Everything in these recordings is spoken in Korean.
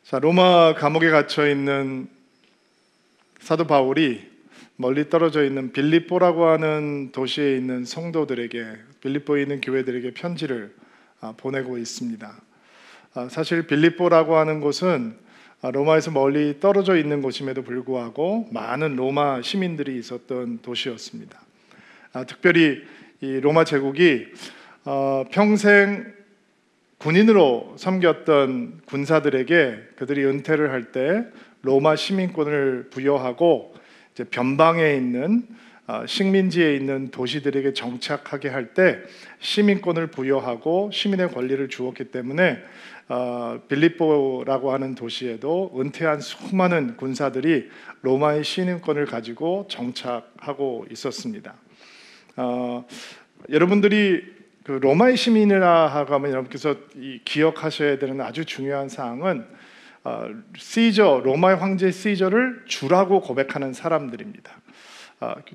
자, 로마 감옥에 갇혀 있는 사도 바울이 멀리 떨어져 있는 빌립보라고 하는 도시에 있는 성도들에게, 빌립보에 있는 교회들에게 편지를 보내고 있습니다. 사실 빌립보라고 하는 곳은 로마에서 멀리 떨어져 있는 곳임에도 불구하고 많은 로마 시민들이 있었던 도시였습니다. 특별히 이 로마 제국이 평생 군인으로 섬겼던 군사들에게 그들이 은퇴를 할 때 로마 시민권을 부여하고 이제 변방에 있는 식민지에 있는 도시들에게 정착하게 할 때 시민권을 부여하고 시민의 권리를 주었기 때문에 빌립보라고 하는 도시에도 은퇴한 수많은 군사들이 로마의 시민권을 가지고 정착하고 있었습니다. 여러분들이 그 로마의 시민이라 하면 여러분께서 기억하셔야 되는 아주 중요한 사항은 시저, 로마의 황제 시저를 주라고 고백하는 사람들입니다.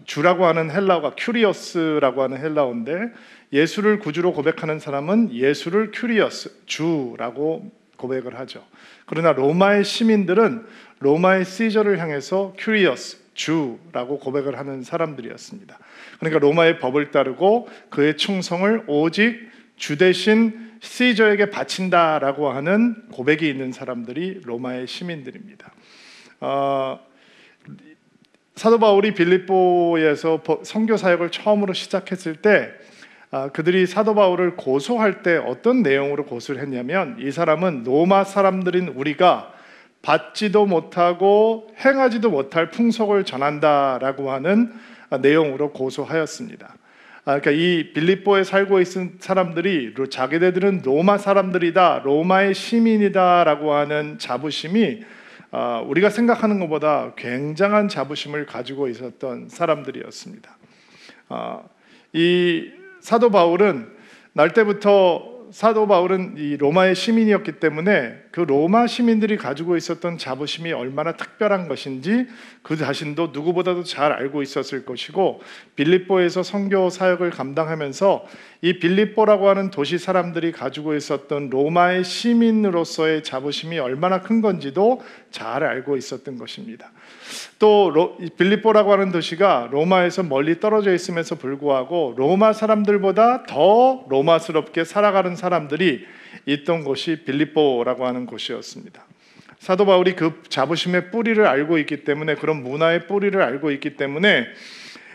주라고 하는 헬라어가 큐리어스라고 하는 헬라어인데, 예수를 구주로 고백하는 사람은 예수를 큐리어스, 주라고 고백을 하죠. 그러나 로마의 시민들은 로마의 시저를 향해서 큐리어스, 주라고 고백을 하는 사람들이었습니다. 그러니까 로마의 법을 따르고 그의 충성을 오직 주 대신 시저에게 바친다라고 하는 고백이 있는 사람들이 로마의 시민들입니다. 사도 바울이 빌립보에서 선교 사역을 처음으로 시작했을 때 그들이 사도 바울을 고소할 때 어떤 내용으로 고소를 했냐면, 이 사람은 로마 사람들인 우리가 받지도 못하고 행하지도 못할 풍속을 전한다라고 하는 내용으로 고소하였습니다. 그러니까 이 빌립보에 살고 있는 사람들이 자기네들은 로마 사람들이다, 로마의 시민이다라고 하는 자부심이 우리가 생각하는 것보다 굉장한 자부심을 가지고 있었던 사람들이었습니다. 이 사도 바울은 날 때부터 이 로마의 시민이었기 때문에 그 로마 시민들이 가지고 있었던 자부심이 얼마나 특별한 것인지 그 자신도 누구보다도 잘 알고 있었을 것이고, 빌립보에서 선교 사역을 감당하면서 이 빌립보라고 하는 도시 사람들이 가지고 있었던 로마의 시민으로서의 자부심이 얼마나 큰 건지도 잘 알고 있었던 것입니다. 또 빌립보라고 하는 도시가 로마에서 멀리 떨어져 있음에도 불구하고 로마 사람들보다 더 로마스럽게 살아가는 사람들이 있던 곳이 빌립보라고 하는 곳이었습니다. 사도 바울이 그 자부심의 뿌리를 알고 있기 때문에, 그런 문화의 뿌리를 알고 있기 때문에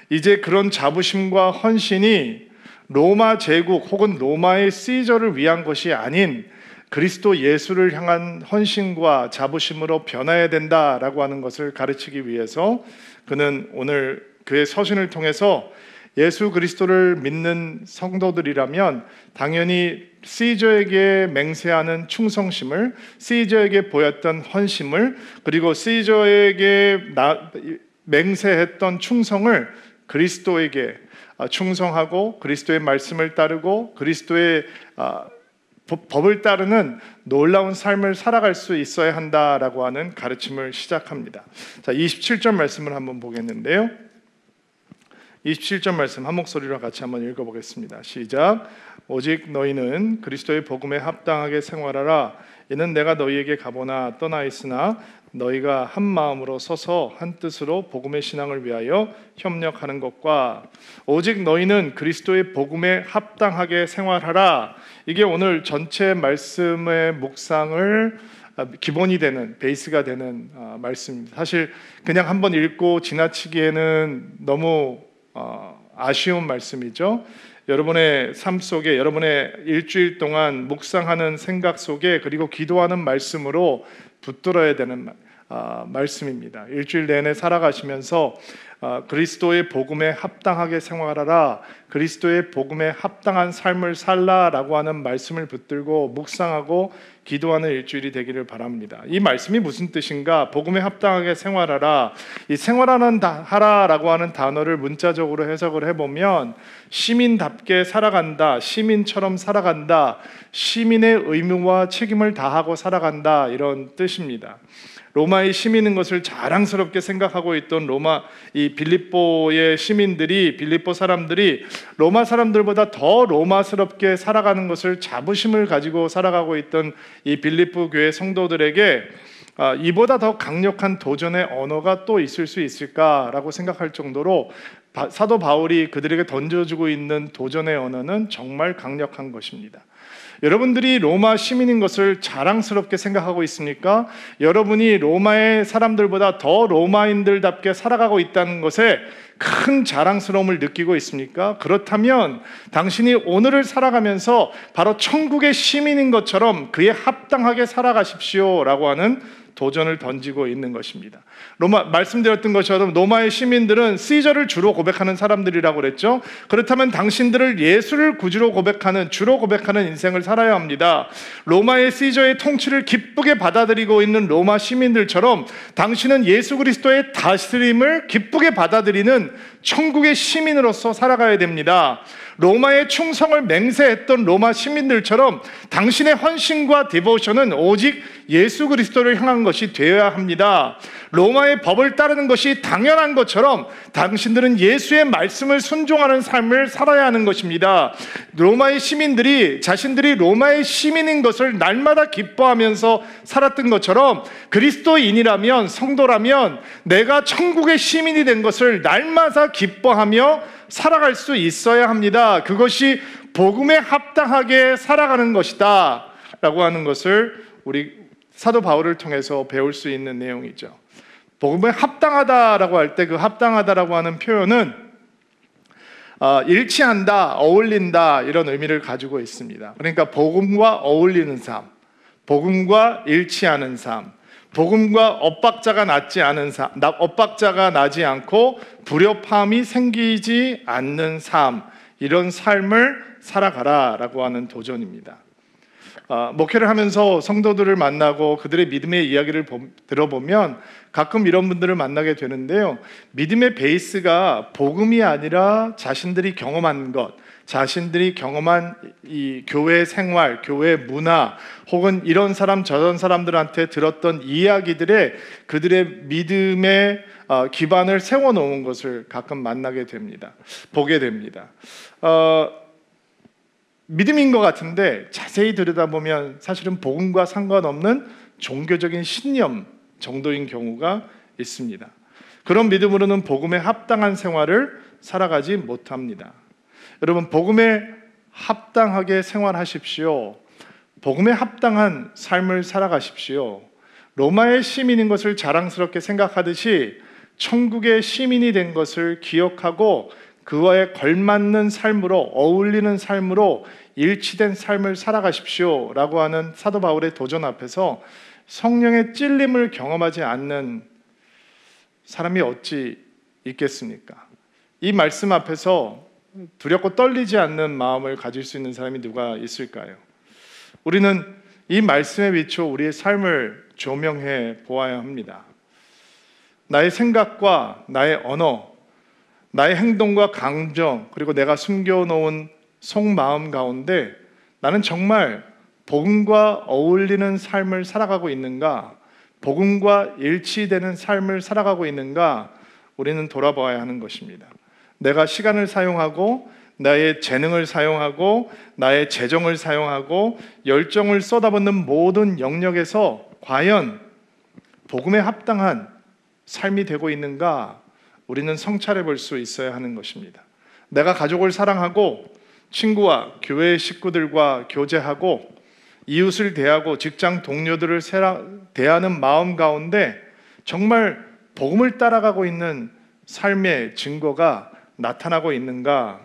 이제 그런 자부심과 헌신이 로마 제국 혹은 로마의 시저를 위한 것이 아닌 그리스도 예수를 향한 헌신과 자부심으로 변화해야 된다라고 하는 것을 가르치기 위해서 그는 오늘 그의 서신을 통해서 예수 그리스도를 믿는 성도들이라면 당연히 시저에게 맹세하는 충성심을, 시저에게 보였던 헌심을, 그리고 시저에게 맹세했던 충성을 그리스도에게 충성하고 그리스도의 말씀을 따르고 그리스도의 법을 따르는 놀라운 삶을 살아갈 수 있어야 한다라고 하는 가르침을 시작합니다. 자, 27절 말씀을 한번 보겠는데요. 27절 말씀 한 목소리로 같이 한번 읽어보겠습니다. 시작. 오직 너희는 그리스도의 복음에 합당하게 생활하라. 이는 내가 너희에게 가보나 떠나 있으나 너희가 한 마음으로 서서 한 뜻으로 복음의 신앙을 위하여 협력하는 것과, 오직 너희는 그리스도의 복음에 합당하게 생활하라. 이게 오늘 전체 말씀의 묵상을 기본이 되는, 베이스가 되는 말씀입니다. 사실 그냥 한번 읽고 지나치기에는 너무 아쉬운 말씀이죠. 여러분의 삶 속에, 여러분의 일주일 동안 묵상하는 생각 속에, 그리고 기도하는 말씀으로 붙들어야 되는 말씀입니다. 일주일 내내 살아가시면서 그리스도의 복음에 합당하게 생활하라, 그리스도의 복음에 합당한 삶을 살라라고 하는 말씀을 붙들고 묵상하고 기도하는 일주일이 되기를 바랍니다. 이 말씀이 무슨 뜻인가? 복음에 합당하게 생활하라. 이 하라라고 하는 단어를 문자적으로 해석을 해보면 시민답게 살아간다, 시민처럼 살아간다, 시민의 의무와 책임을 다하고 살아간다, 이런 뜻입니다. 로마의 시민인 것을 자랑스럽게 생각하고 있던 이 빌립보의 시민들이, 빌립보 사람들이 로마 사람들보다 더 로마스럽게 살아가는 것을 자부심을 가지고 살아가고 있던 이 빌립보 교회 성도들에게 이보다 더 강력한 도전의 언어가 또 있을 수 있을까라고 생각할 정도로 사도 바울이 그들에게 던져주고 있는 도전의 언어는 정말 강력한 것입니다. 여러분들이 로마 시민인 것을 자랑스럽게 생각하고 있습니까? 여러분이 로마의 사람들보다 더 로마인들답게 살아가고 있다는 것에 큰 자랑스러움을 느끼고 있습니까? 그렇다면 당신이 오늘을 살아가면서 바로 천국의 시민인 것처럼 그에 합당하게 살아가십시오라고 하는 도전을 던지고 있는 것입니다. 말씀드렸던 것처럼 로마의 시민들은 시저를 주로 고백하는 사람들이라고 그랬죠. 그렇다면 당신들을 예수를 구주로 고백하는, 주로 고백하는 인생을 살아야 합니다. 로마의 시저의 통치를 기쁘게 받아들이고 있는 로마 시민들처럼 당신은 예수 그리스도의 다스림을 기쁘게 받아들이는 천국의 시민으로서 살아가야 됩니다. 로마의 충성을 맹세했던 로마 시민들처럼 당신의 헌신과 디보션은 오직 예수 그리스도를 향한 것이 되어야 합니다. 로마의 법을 따르는 것이 당연한 것처럼 당신들은 예수의 말씀을 순종하는 삶을 살아야 하는 것입니다. 로마의 시민들이 자신들이 로마의 시민인 것을 날마다 기뻐하면서 살았던 것처럼 그리스도인이라면, 성도라면 내가 천국의 시민이 된 것을 날마다 기뻐하며 살아갈 수 있어야 합니다. 그것이 복음에 합당하게 살아가는 것이다 라고 하는 것을 우리 사도 바울을 통해서 배울 수 있는 내용이죠. 복음에 합당하다라고 할 때 그 합당하다라고 하는 표현은 일치한다, 어울린다 이런 의미를 가지고 있습니다. 그러니까 복음과 어울리는 삶, 복음과 일치하는 삶, 복음과 엇박자가 나지 않고 불협화음이 생기지 않는 삶, 이런 삶을 살아가라라고 하는 도전입니다. 목회를 하면서 성도들을 만나고 그들의 믿음의 이야기를 들어보면 가끔 이런 분들을 만나게 되는데요. 믿음의 베이스가 복음이 아니라 자신들이 경험한 것, 자신들이 경험한 이 교회 생활, 교회 문화, 혹은 이런 사람 저런 사람들한테 들었던 이야기들에 그들의 믿음의 기반을 세워놓은 것을 가끔 만나게 됩니다. 보게 됩니다. 믿음인 것 같은데 자세히 들여다보면 사실은 복음과 상관없는 종교적인 신념 정도인 경우가 있습니다. 그런 믿음으로는 복음에 합당한 생활을 살아가지 못합니다. 여러분, 복음에 합당하게 생활하십시오. 복음에 합당한 삶을 살아가십시오. 로마의 시민인 것을 자랑스럽게 생각하듯이 천국의 시민이 된 것을 기억하고 그와에 걸맞는 삶으로, 어울리는 삶으로 일치된 삶을 살아가십시오 라고 하는 사도 바울의 도전 앞에서 성령의 찔림을 경험하지 않는 사람이 어찌 있겠습니까? 이 말씀 앞에서 두렵고 떨리지 않는 마음을 가질 수 있는 사람이 누가 있을까요? 우리는 이 말씀에 비추어 우리의 삶을 조명해 보아야 합니다. 나의 생각과 나의 언어, 나의 행동과 감정, 그리고 내가 숨겨놓은 속마음 가운데 나는 정말 복음과 어울리는 삶을 살아가고 있는가, 복음과 일치되는 삶을 살아가고 있는가, 우리는 돌아보아야 하는 것입니다. 내가 시간을 사용하고 나의 재능을 사용하고 나의 재정을 사용하고 열정을 쏟아붓는 모든 영역에서 과연 복음에 합당한 삶이 되고 있는가, 우리는 성찰해 볼 수 있어야 하는 것입니다. 내가 가족을 사랑하고 친구와 교회 식구들과 교제하고 이웃을 대하고 직장 동료들을 대하는 마음 가운데 정말 복음을 따라가고 있는 삶의 증거가 나타나고 있는가?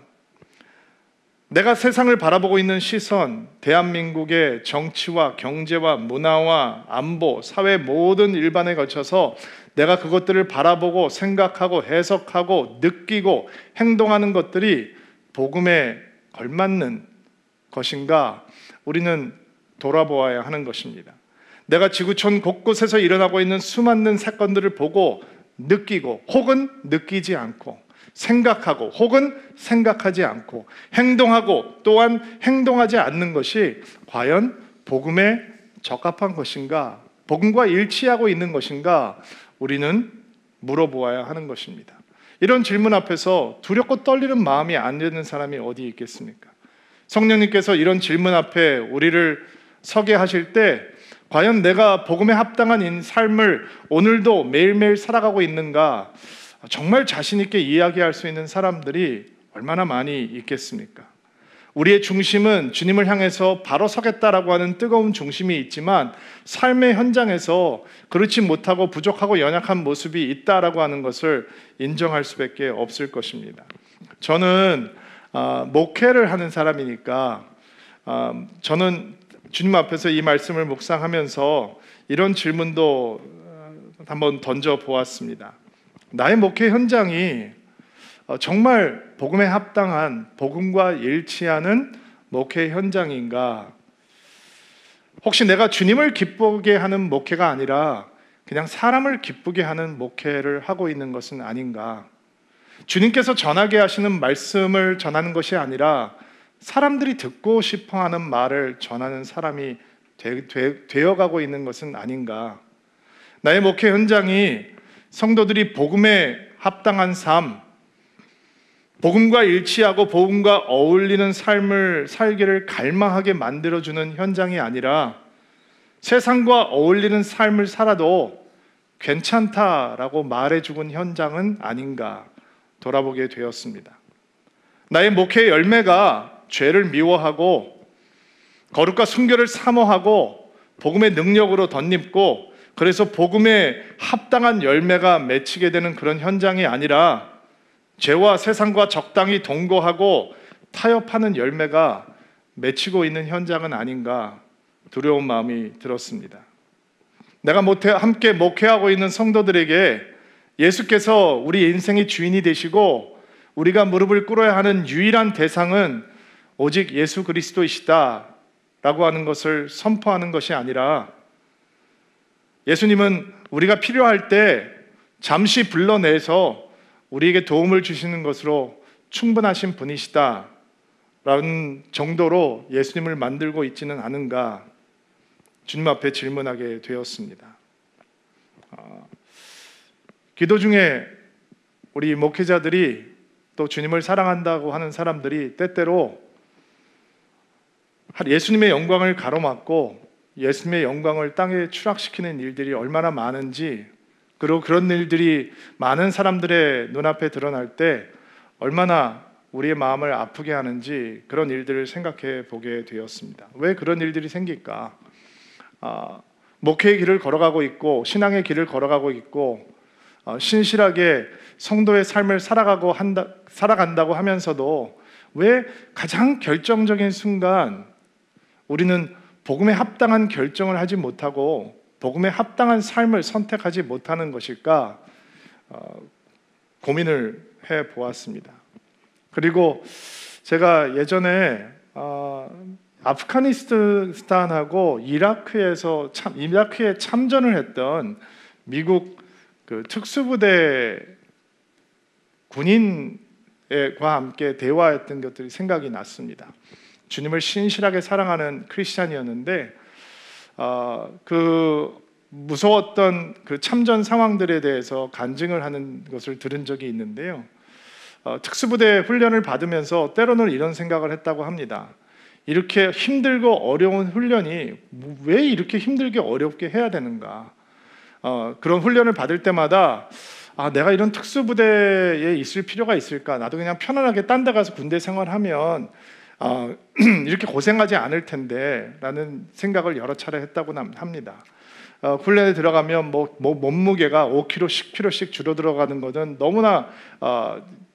내가 세상을 바라보고 있는 시선, 대한민국의 정치와 경제와 문화와 안보, 사회 모든 일반에 걸쳐서 내가 그것들을 바라보고 생각하고 해석하고 느끼고 행동하는 것들이 복음에 걸맞는 것인가? 우리는 돌아보아야 하는 것입니다. 내가 지구촌 곳곳에서 일어나고 있는 수많은 사건들을 보고 느끼고 혹은 느끼지 않고 생각하고 혹은 생각하지 않고 행동하고 또한 행동하지 않는 것이 과연 복음에 적합한 것인가? 복음과 일치하고 있는 것인가? 우리는 물어보아야 하는 것입니다. 이런 질문 앞에서 두렵고 떨리는 마음이 안 드는 사람이 어디 있겠습니까? 성령님께서 이런 질문 앞에 우리를 서게 하실 때 과연 내가 복음에 합당한 삶을 오늘도 매일매일 살아가고 있는가? 정말 자신 있게 이야기할 수 있는 사람들이 얼마나 많이 있겠습니까? 우리의 중심은 주님을 향해서 바로 서겠다라고 하는 뜨거운 중심이 있지만 삶의 현장에서 그렇지 못하고 부족하고 연약한 모습이 있다라고 하는 것을 인정할 수밖에 없을 것입니다. 저는 목회를 하는 사람이니까 저는 주님 앞에서 이 말씀을 묵상하면서 이런 질문도 한번 던져 보았습니다. 나의 목회 현장이 정말 복음에 합당한 복음과 일치하는 목회 현장인가? 혹시 내가 주님을 기쁘게 하는 목회가 아니라 그냥 사람을 기쁘게 하는 목회를 하고 있는 것은 아닌가? 주님께서 전하게 하시는 말씀을 전하는 것이 아니라 사람들이 듣고 싶어하는 말을 전하는 사람이 되어가고 있는 것은 아닌가? 나의 목회 현장이 성도들이 복음에 합당한 삶, 복음과 일치하고 복음과 어울리는 삶을 살기를 갈망하게 만들어주는 현장이 아니라 세상과 어울리는 삶을 살아도 괜찮다라고 말해주는 현장은 아닌가 돌아보게 되었습니다. 나의 목회의 열매가 죄를 미워하고 거룩과 순결을 사모하고 복음의 능력으로 덧입고 그래서 복음에 합당한 열매가 맺히게 되는 그런 현장이 아니라 죄와 세상과 적당히 동거하고 타협하는 열매가 맺히고 있는 현장은 아닌가 두려운 마음이 들었습니다. 내가 함께 목회하고 있는 성도들에게 예수께서 우리 인생의 주인이 되시고 우리가 무릎을 꿇어야 하는 유일한 대상은 오직 예수 그리스도이시다 라고 하는 것을 선포하는 것이 아니라 예수님은 우리가 필요할 때 잠시 불러내서 우리에게 도움을 주시는 것으로 충분하신 분이시다 라는 정도로 예수님을 만들고 있지는 않은가 주님 앞에 질문하게 되었습니다. 기도 중에 우리 목회자들이 또 주님을 사랑한다고 하는 사람들이 때때로 예수님의 영광을 가로막고 예수님의 영광을 땅에 추락시키는 일들이 얼마나 많은지, 그리고 그런 일들이 많은 사람들의 눈앞에 드러날 때 얼마나 우리의 마음을 아프게 하는지 그런 일들을 생각해 보게 되었습니다. 왜 그런 일들이 생길까? 목회의 길을 걸어가고 있고 신앙의 길을 걸어가고 있고 신실하게 성도의 삶을 살아간다고 하면서도 왜 가장 결정적인 순간 우리는 복음에 합당한 결정을 하지 못하고 복음에 합당한 삶을 선택하지 못하는 것일까 고민을 해보았습니다. 그리고 제가 예전에 아프가니스탄하고 이라크에 참전을 했던 미국 그 특수부대 군인과 함께 대화했던 것들이 생각이 났습니다. 주님을 신실하게 사랑하는 크리스찬이었는데 그 무서웠던 그 참전 상황들에 대해서 간증을 하는 것을 들은 적이 있는데요. 특수부대 훈련을 받으면서 때로는 이런 생각을 했다고 합니다. 이렇게 힘들고 어려운 훈련이 왜 이렇게 힘들게 어렵게 해야 되는가? 그런 훈련을 받을 때마다 내가 이런 특수부대에 있을 필요가 있을까? 나도 그냥 편안하게 딴 데 가서 군대 생활하면 이렇게 고생하지 않을 텐데 라는 생각을 여러 차례 했다고 합니다. 훈련에 들어가면 몸무게가 5kg, 10kg씩 줄어들어가는 것은 너무나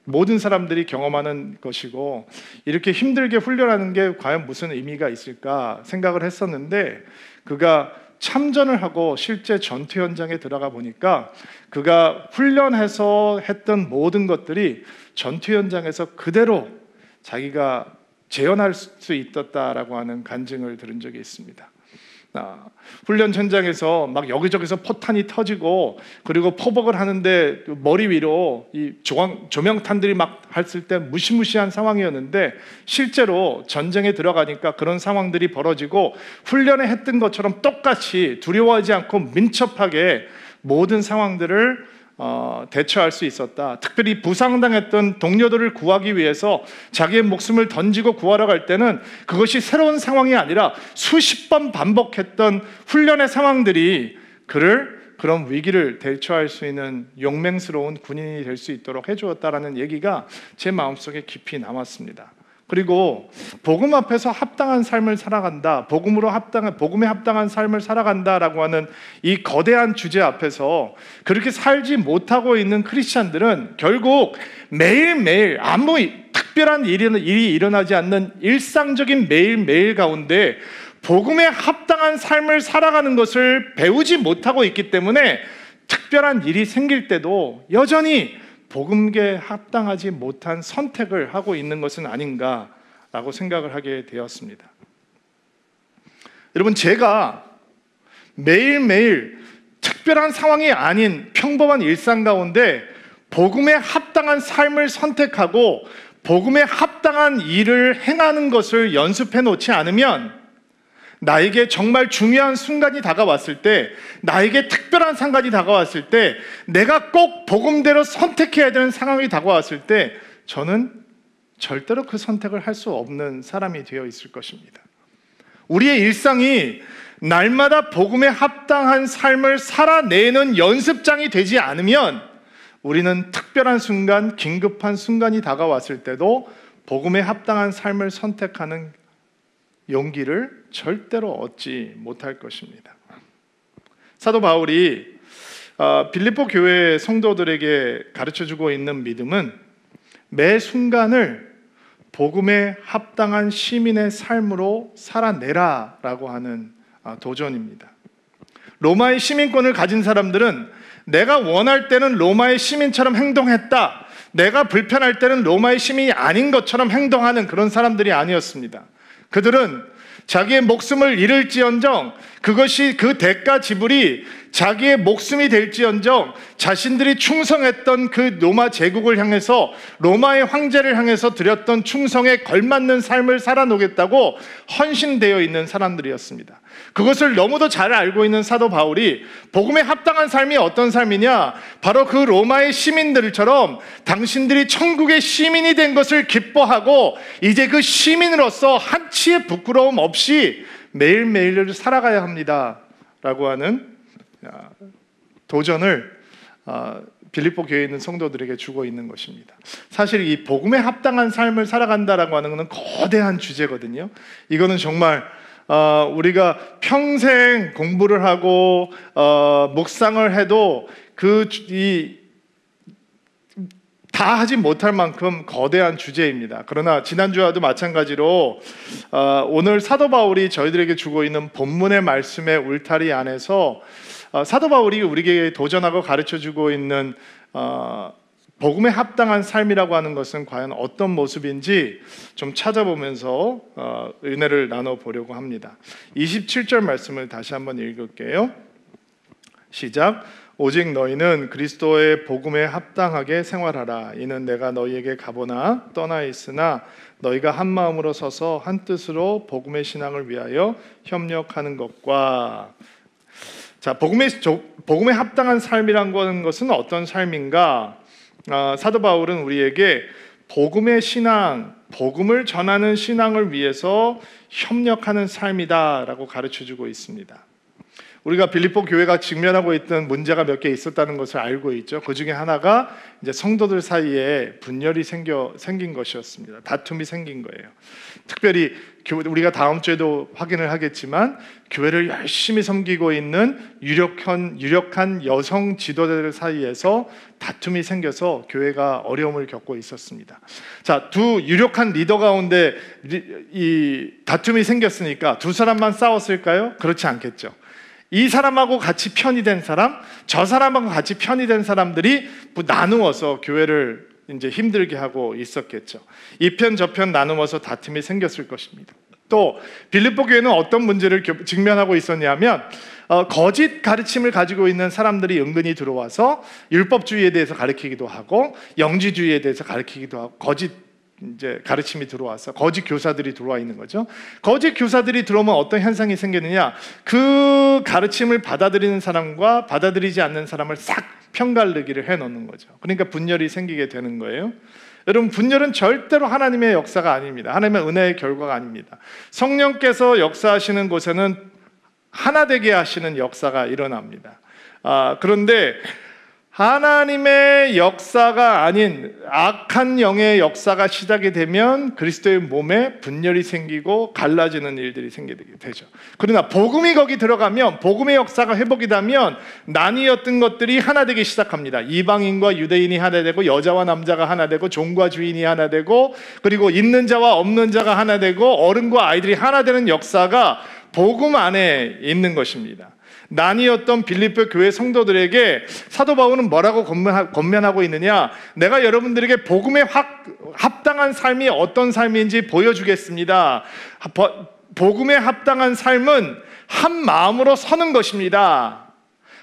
모든 사람들이 경험하는 것이고 이렇게 힘들게 훈련하는 게 과연 무슨 의미가 있을까 생각을 했었는데 그가 참전을 하고 실제 전투 현장에 들어가 보니까 그가 훈련해서 했던 모든 것들이 전투 현장에서 그대로 자기가 재현할 수 있었다라고 하는 간증을 들은 적이 있습니다. 훈련 현장에서 막 여기저기서 포탄이 터지고 그리고 포복을 하는데 머리 위로 이 조명탄들이 막 했을 때 무시무시한 상황이었는데 실제로 전쟁에 들어가니까 그런 상황들이 벌어지고 훈련에 했던 것처럼 똑같이 두려워하지 않고 민첩하게 모든 상황들을 대처할 수 있었다. 특별히 부상당했던 동료들을 구하기 위해서 자기의 목숨을 던지고 구하러 갈 때는 그것이 새로운 상황이 아니라 수십 번 반복했던 훈련의 상황들이 그를 그런 위기를 대처할 수 있는 용맹스러운 군인이 될 수 있도록 해주었다라는 얘기가 제 마음속에 깊이 남았습니다. 그리고 복음 앞에서 합당한 삶을 살아간다, 복음에 합당한 삶을 살아간다라고 하는 이 거대한 주제 앞에서 그렇게 살지 못하고 있는 크리스찬들은 결국 매일매일 아무 특별한 일이 일어나지 않는 일상적인 매일매일 가운데 복음에 합당한 삶을 살아가는 것을 배우지 못하고 있기 때문에 특별한 일이 생길 때도 여전히 복음계에 합당하지 못한 선택을 하고 있는 것은 아닌가라고 생각을 하게 되었습니다. 여러분, 제가 매일매일 특별한 상황이 아닌 평범한 일상 가운데 복음에 합당한 삶을 선택하고 복음에 합당한 일을 행하는 것을 연습해 놓지 않으면 나에게 정말 중요한 순간이 다가왔을 때, 나에게 특별한 상관이 다가왔을 때, 내가 꼭 복음대로 선택해야 되는 상황이 다가왔을 때 저는 절대로 그 선택을 할 수 없는 사람이 되어 있을 것입니다. 우리의 일상이 날마다 복음에 합당한 삶을 살아내는 연습장이 되지 않으면 우리는 특별한 순간, 긴급한 순간이 다가왔을 때도 복음에 합당한 삶을 선택하는 용기를 절대로 얻지 못할 것입니다. 사도 바울이 빌립보 교회 성도들에게 가르쳐주고 있는 믿음은 매 순간을 복음에 합당한 시민의 삶으로 살아내라 라고 하는 도전입니다. 로마의 시민권을 가진 사람들은 내가 원할 때는 로마의 시민처럼 행동했다, 내가 불편할 때는 로마의 시민이 아닌 것처럼 행동하는 그런 사람들이 아니었습니다. 그들은 자기의 목숨을 잃을지언정 그것이 그 대가 지불이 자기의 목숨이 될지언정 자신들이 충성했던 그 로마 제국을 향해서, 로마의 황제를 향해서 드렸던 충성에 걸맞는 삶을 살아놓겠다고 헌신되어 있는 사람들이었습니다. 그것을 너무도 잘 알고 있는 사도 바울이 복음에 합당한 삶이 어떤 삶이냐, 바로 그 로마의 시민들처럼 당신들이 천국의 시민이 된 것을 기뻐하고 이제 그 시민으로서 한치의 부끄러움 없이 매일매일을 살아가야 합니다 라고 하는 도전을 빌립보 교회에 있는 성도들에게 주고 있는 것입니다. 사실 이 복음에 합당한 삶을 살아간다라고 하는 것은 거대한 주제거든요. 이거는 정말 우리가 평생 공부를 하고 묵상을 해도 다 하지 못할 만큼 거대한 주제입니다. 그러나 지난주와도 마찬가지로 오늘 사도 바울이 저희들에게 주고 있는 본문의 말씀의 울타리 안에서 사도 바울이 우리에게 도전하고 가르쳐주고 있는 복음에 합당한 삶이라고 하는 것은 과연 어떤 모습인지 좀 찾아보면서 은혜를 나눠보려고 합니다. 27절 말씀을 다시 한번 읽을게요. 시작. 오직 너희는 그리스도의 복음에 합당하게 생활하라. 이는 내가 너희에게 가보나 떠나 있으나 너희가 한 마음으로 서서 한 뜻으로 복음의 신앙을 위하여 협력하는 것과. 자, 복음에 합당한 삶이란 것은 어떤 삶인가? 사도 바울은 우리에게 복음의 신앙, 복음을 전하는 신앙을 위해서 협력하는 삶이다라고 가르쳐주고 있습니다. 우리가 빌립보 교회가 직면하고 있던 문제가 몇 개 있었다는 것을 알고 있죠. 그 중에 하나가 이제 성도들 사이에 분열이 생긴 것이었습니다. 다툼이 생긴 거예요. 특별히 우리가 다음 주에도 확인을 하겠지만 교회를 열심히 섬기고 있는 유력한 여성 지도자들 사이에서 다툼이 생겨서 교회가 어려움을 겪고 있었습니다. 자, 두 유력한 리더 가운데 이 다툼이 생겼으니까 두 사람만 싸웠을까요? 그렇지 않겠죠. 이 사람하고 같이 편이 된 사람, 저 사람하고 같이 편이 된 사람들이 나누어서 교회를 이제 힘들게 하고 있었겠죠. 이 편 저 편 나누어서 다툼이 생겼을 것입니다. 또 빌립보 교회는 어떤 문제를 직면하고 있었냐면 거짓 가르침을 가지고 있는 사람들이 은근히 들어와서 율법주의에 대해서 가르치기도 하고 영지주의에 대해서 가르치기도 하고 거짓 이제 가르침이 들어와서 거짓 교사들이 들어와 있는 거죠. 거짓 교사들이 들어오면 어떤 현상이 생기느냐? 그 가르침을 받아들이는 사람과 받아들이지 않는 사람을 싹 편가르기를 해놓는 거죠. 그러니까 분열이 생기게 되는 거예요. 여러분, 분열은 절대로 하나님의 역사가 아닙니다. 하나님의 은혜의 결과가 아닙니다. 성령께서 역사하시는 곳에는 하나 되게 하시는 역사가 일어납니다. 그런데 하나님의 역사가 아닌 악한 영의 역사가 시작이 되면 그리스도의 몸에 분열이 생기고 갈라지는 일들이 생기게 되죠. 그러나 복음이 거기 들어가면, 복음의 역사가 회복이 되면 나뉘었던 것들이 하나 되기 시작합니다. 이방인과 유대인이 하나 되고, 여자와 남자가 하나 되고, 종과 주인이 하나 되고, 그리고 있는 자와 없는 자가 하나 되고, 어른과 아이들이 하나 되는 역사가 복음 안에 있는 것입니다. 나뉘었던 빌립보 교회 성도들에게 사도 바울은 뭐라고 권면하고 있느냐? 내가 여러분들에게 복음에 합당한 삶이 어떤 삶인지 보여주겠습니다. 복음에 합당한 삶은 한 마음으로 서는 것입니다.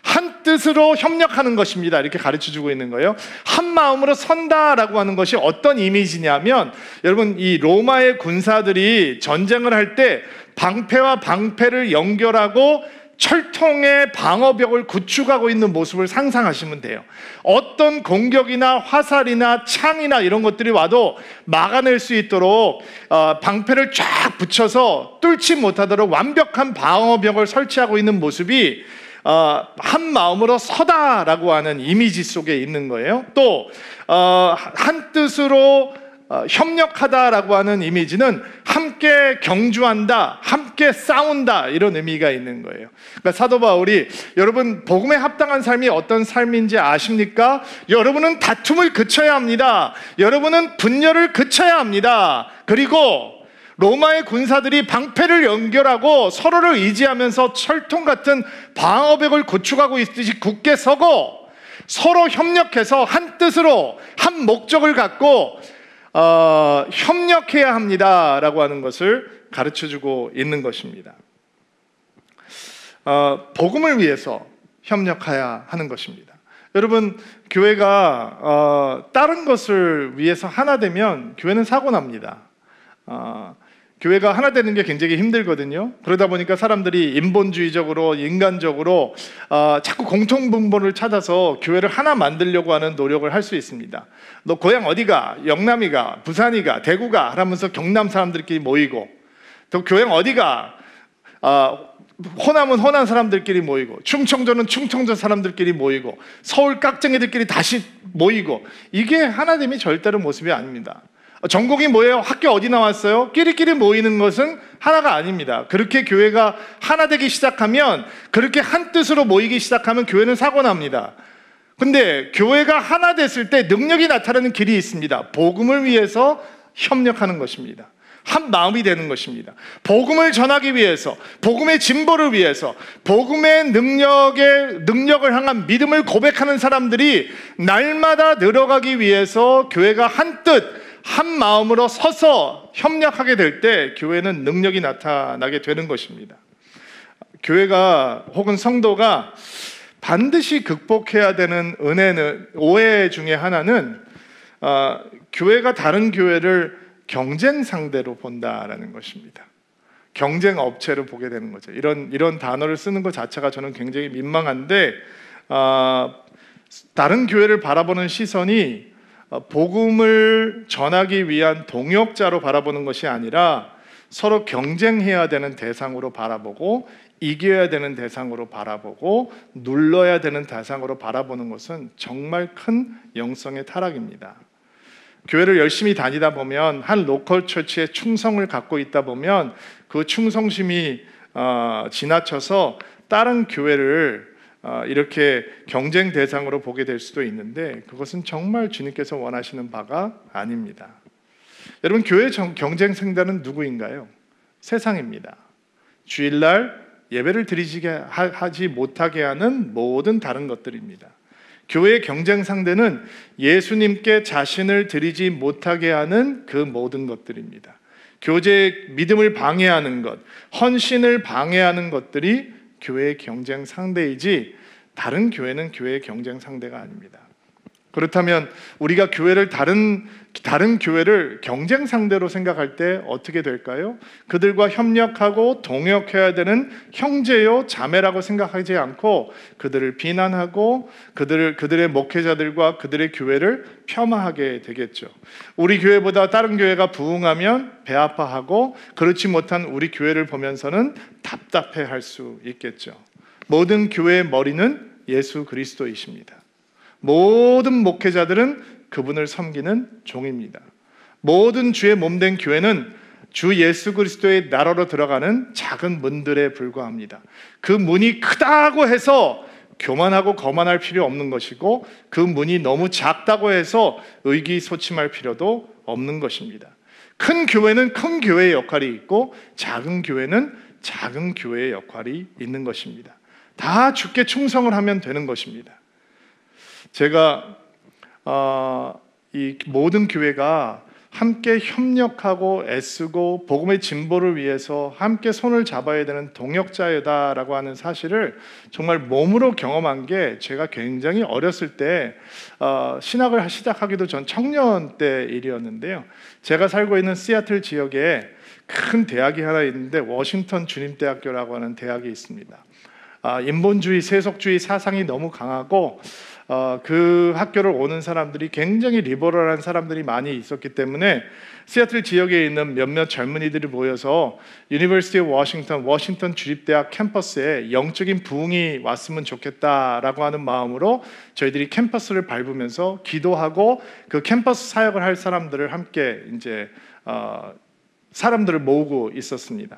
한 뜻으로 협력하는 것입니다. 이렇게 가르쳐주고 있는 거예요. 한 마음으로 선다라고 하는 것이 어떤 이미지냐면, 여러분, 이 로마의 군사들이 전쟁을 할 때 방패와 방패를 연결하고 철통의 방어벽을 구축하고 있는 모습을 상상하시면 돼요. 어떤 공격이나 화살이나 창이나 이런 것들이 와도 막아낼 수 있도록 방패를 쫙 붙여서 뚫지 못하도록 완벽한 방어벽을 설치하고 있는 모습이 한 마음으로 서다라고 하는 이미지 속에 있는 거예요. 또 한 뜻으로 협력하다라고 하는 이미지는 함께 경주한다, 함께 싸운다, 이런 의미가 있는 거예요. 그러니까 사도 바울이, 여러분, 복음에 합당한 삶이 어떤 삶인지 아십니까? 여러분은 다툼을 그쳐야 합니다. 여러분은 분열을 그쳐야 합니다. 그리고 로마의 군사들이 방패를 연결하고 서로를 의지하면서 철통 같은 방어벽을 구축하고 있듯이 굳게 서고, 서로 협력해서 한 뜻으로 한 목적을 갖고 협력해야 합니다라고 하는 것을 가르쳐주고 있는 것입니다. 복음을 위해서 협력해야 하는 것입니다. 여러분, 교회가 다른 것을 위해서 하나 되면 교회는 사고 납니다. 교회가 하나 되는 게 굉장히 힘들거든요. 그러다 보니까 사람들이 인본주의적으로, 인간적으로 자꾸 공통분모를 찾아서 교회를 하나 만들려고 하는 노력을 할 수 있습니다. 너 고향 어디가? 영남이가? 부산이가? 대구가? 하면서 경남 사람들끼리 모이고, 또 교양 어디가? 호남은 호남 사람들끼리 모이고, 충청도는 충청도 사람들끼리 모이고, 서울 깍쟁이들끼리 다시 모이고, 이게 하나됨이 절대로 모습이 아닙니다. 전공이 뭐예요? 학교 어디 나왔어요? 끼리끼리 모이는 것은 하나가 아닙니다. 그렇게 교회가 하나 되기 시작하면, 그렇게 한 뜻으로 모이기 시작하면 교회는 사고 납니다. 근데 교회가 하나 됐을 때 능력이 나타나는 길이 있습니다. 복음을 위해서 협력하는 것입니다. 한 마음이 되는 것입니다. 복음을 전하기 위해서, 복음의 진보를 위해서, 복음의 능력을 향한 믿음을 고백하는 사람들이 날마다 늘어가기 위해서 교회가 한 뜻, 한 마음으로 서서 협력하게 될 때 교회는 능력이 나타나게 되는 것입니다. 교회가 혹은 성도가 반드시 극복해야 되는 오해 중에 하나는 교회가 다른 교회를 경쟁 상대로 본다라는 것입니다. 경쟁 업체로 보게 되는 거죠. 이런 단어를 쓰는 것 자체가 저는 굉장히 민망한데, 다른 교회를 바라보는 시선이 복음을 전하기 위한 동역자로 바라보는 것이 아니라 서로 경쟁해야 되는 대상으로 바라보고, 이겨야 되는 대상으로 바라보고, 눌러야 되는 대상으로 바라보는 것은 정말 큰 영성의 타락입니다. 교회를 열심히 다니다 보면, 한 로컬 처치에 충성을 갖고 있다 보면 그 충성심이 지나쳐서 다른 교회를 이렇게 경쟁 대상으로 보게 될 수도 있는데, 그것은 정말 주님께서 원하시는 바가 아닙니다. 여러분, 교회 경쟁 상대는 누구인가요? 세상입니다. 주일날 예배를 하지 못하게 하는 모든 다른 것들입니다. 교회의 경쟁 상대는 예수님께 자신을 드리지 못하게 하는 그 모든 것들입니다. 교제의 믿음을 방해하는 것, 헌신을 방해하는 것들이 교회의 경쟁 상대이지, 다른 교회는 교회의 경쟁 상대가 아닙니다. 그렇다면 우리가 교회를 다른 교회를 경쟁 상대로 생각할 때 어떻게 될까요? 그들과 협력하고 동역해야 되는 형제요 자매라고 생각하지 않고 그들을 비난하고 그들의 목회자들과 그들의 교회를 폄하하게 되겠죠. 우리 교회보다 다른 교회가 부흥하면 배 아파하고 그렇지 못한 우리 교회를 보면서는 답답해할 수 있겠죠. 모든 교회의 머리는 예수 그리스도이십니다. 모든 목회자들은 그분을 섬기는 종입니다. 모든 주의 몸된 교회는 주 예수 그리스도의 나라로 들어가는 작은 문들에 불과합니다. 그 문이 크다고 해서 교만하고 거만할 필요 없는 것이고 그 문이 너무 작다고 해서 의기소침할 필요도 없는 것입니다. 큰 교회는 큰 교회의 역할이 있고 작은 교회는 작은 교회의 역할이 있는 것입니다. 다 주께 충성을 하면 되는 것입니다. 제가 이 모든 교회가 함께 협력하고 애쓰고 복음의 진보를 위해서 함께 손을 잡아야 되는 동역자이다라고 하는 사실을 정말 몸으로 경험한 게 제가 굉장히 어렸을 때 신학을 시작하기도 전 청년 때 일이었는데요. 제가 살고 있는 시애틀 지역에 큰 대학이 하나 있는데 워싱턴 주님대학교라고 하는 대학이 있습니다. 인본주의, 세속주의 사상이 너무 강하고 그 학교를 오는 사람들이 굉장히 리버럴한 사람들이 많이 있었기 때문에 시애틀 지역에 있는 몇몇 젊은이들이 모여서 유니버시티 워싱턴 주립대학 캠퍼스에 영적인 부흥이 왔으면 좋겠다라고 하는 마음으로 저희들이 캠퍼스를 밟으면서 기도하고 그 캠퍼스 사역을 할 사람들을 함께 이제 사람들을 모으고 있었습니다.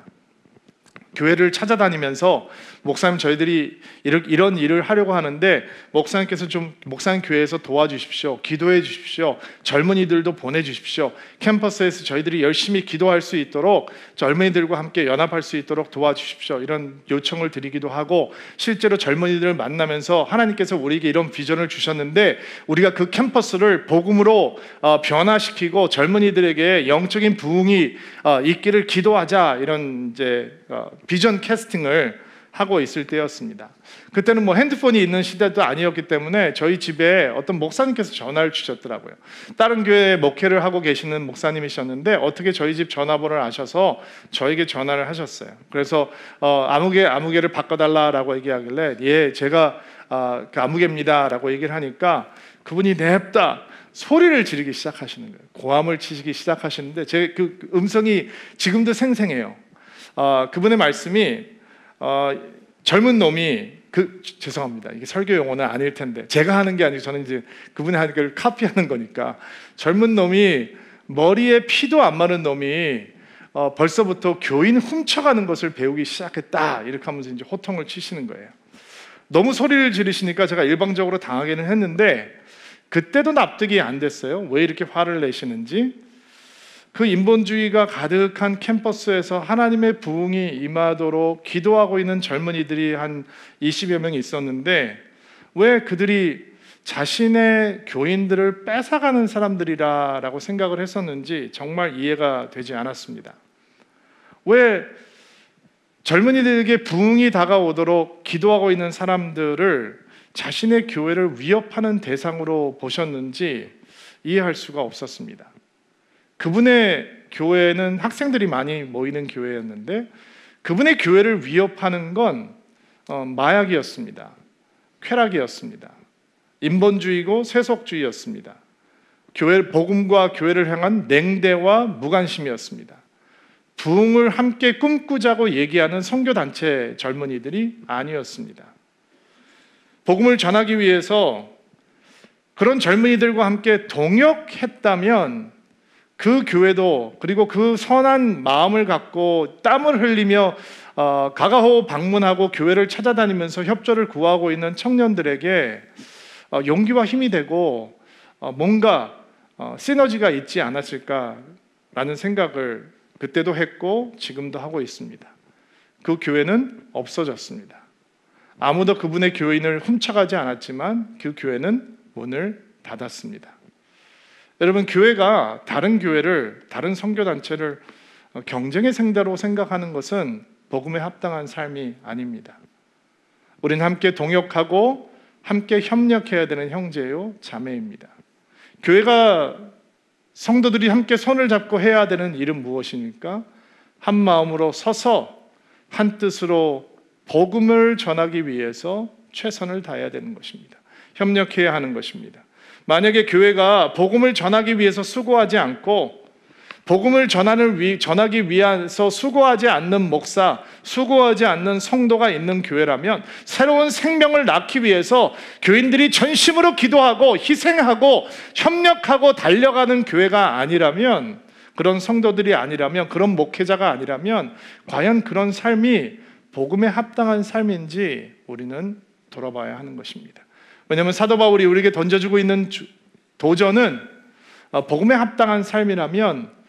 교회를 찾아다니면서 목사님 저희들이 이런 일을 하려고 하는데 목사님께서 좀 목사님 교회에서 도와주십시오. 기도해 주십시오. 젊은이들도 보내주십시오. 캠퍼스에서 저희들이 열심히 기도할 수 있도록 젊은이들과 함께 연합할 수 있도록 도와주십시오. 이런 요청을 드리기도 하고 실제로 젊은이들을 만나면서 하나님께서 우리에게 이런 비전을 주셨는데 우리가 그 캠퍼스를 복음으로 변화시키고 젊은이들에게 영적인 부흥이 있기를 기도하자 이런 이제 비전 캐스팅을 하고 있을 때였습니다. 그때는 뭐 핸드폰이 있는 시대도 아니었기 때문에 저희 집에 어떤 목사님께서 전화를 주셨더라고요. 다른 교회에 목회를 하고 계시는 목사님이셨는데 어떻게 저희 집 전화번호를 아셔서 저에게 전화를 하셨어요. 그래서 아무개를 바꿔달라라고 얘기하길래 예 제가 그 아무개입니다라고 얘기를 하니까 그분이 냅다 소리를 지르기 시작하시는 거예요. 고함을 치시기 시작하시는데 제 그 음성이 지금도 생생해요. 그분의 말씀이 젊은 놈이 죄송합니다. 이게 설교 용어는 아닐 텐데 제가 하는 게 아니고 저는 이제 그분이 하는 걸 카피하는 거니까 젊은 놈이 머리에 피도 안 마른 놈이 벌써부터 교인 훔쳐가는 것을 배우기 시작했다 이렇게 하면서 이제 호통을 치시는 거예요. 너무 소리를 지르시니까 제가 일방적으로 당하기는 했는데 그때도 납득이 안 됐어요. 왜 이렇게 화를 내시는지. 그 인본주의가 가득한 캠퍼스에서 하나님의 부흥이 임하도록 기도하고 있는 젊은이들이 한 20여 명이 있었는데 왜 그들이 자신의 교인들을 뺏어가는 사람들이라고 생각을 했었는지 정말 이해가 되지 않았습니다. 왜 젊은이들에게 부흥이 다가오도록 기도하고 있는 사람들을 자신의 교회를 위협하는 대상으로 보셨는지 이해할 수가 없었습니다. 그분의 교회는 학생들이 많이 모이는 교회였는데 그분의 교회를 위협하는 건 마약이었습니다. 쾌락이었습니다. 인본주의고 세속주의였습니다. 복음과 교회를 향한 냉대와 무관심이었습니다. 부흥을 함께 꿈꾸자고 얘기하는 선교단체 젊은이들이 아니었습니다. 복음을 전하기 위해서 그런 젊은이들과 함께 동역했다면 그 교회도 그리고 그 선한 마음을 갖고 땀을 흘리며 가가호 방문하고 교회를 찾아다니면서 협조를 구하고 있는 청년들에게 용기와 힘이 되고 뭔가 시너지가 있지 않았을까라는 생각을 그때도 했고 지금도 하고 있습니다. 그 교회는 없어졌습니다. 아무도 그분의 교인을 훔쳐가지 않았지만 그 교회는 문을 닫았습니다. 여러분, 교회가 다른 교회를, 다른 선교단체를 경쟁의 상대로 생각하는 것은 복음에 합당한 삶이 아닙니다. 우리는 함께 동역하고 함께 협력해야 되는 형제요 자매입니다. 교회가 성도들이 함께 손을 잡고 해야 되는 일은 무엇입니까? 한 마음으로 서서 한 뜻으로 복음을 전하기 위해서 최선을 다해야 되는 것입니다. 협력해야 하는 것입니다. 만약에 교회가 복음을 전하기 위해서 수고하지 않고 복음을 전하기 위해서 수고하지 않는 목사, 수고하지 않는 성도가 있는 교회라면 새로운 생명을 낳기 위해서 교인들이 전심으로 기도하고 희생하고 협력하고 달려가는 교회가 아니라면, 그런 성도들이 아니라면, 그런 목회자가 아니라면 과연 그런 삶이 복음에 합당한 삶인지 우리는 돌아봐야 하는 것입니다. 왜냐하면 사도 바울이 우리에게 던져주고 있는 도전은 복음에 합당한 삶이라면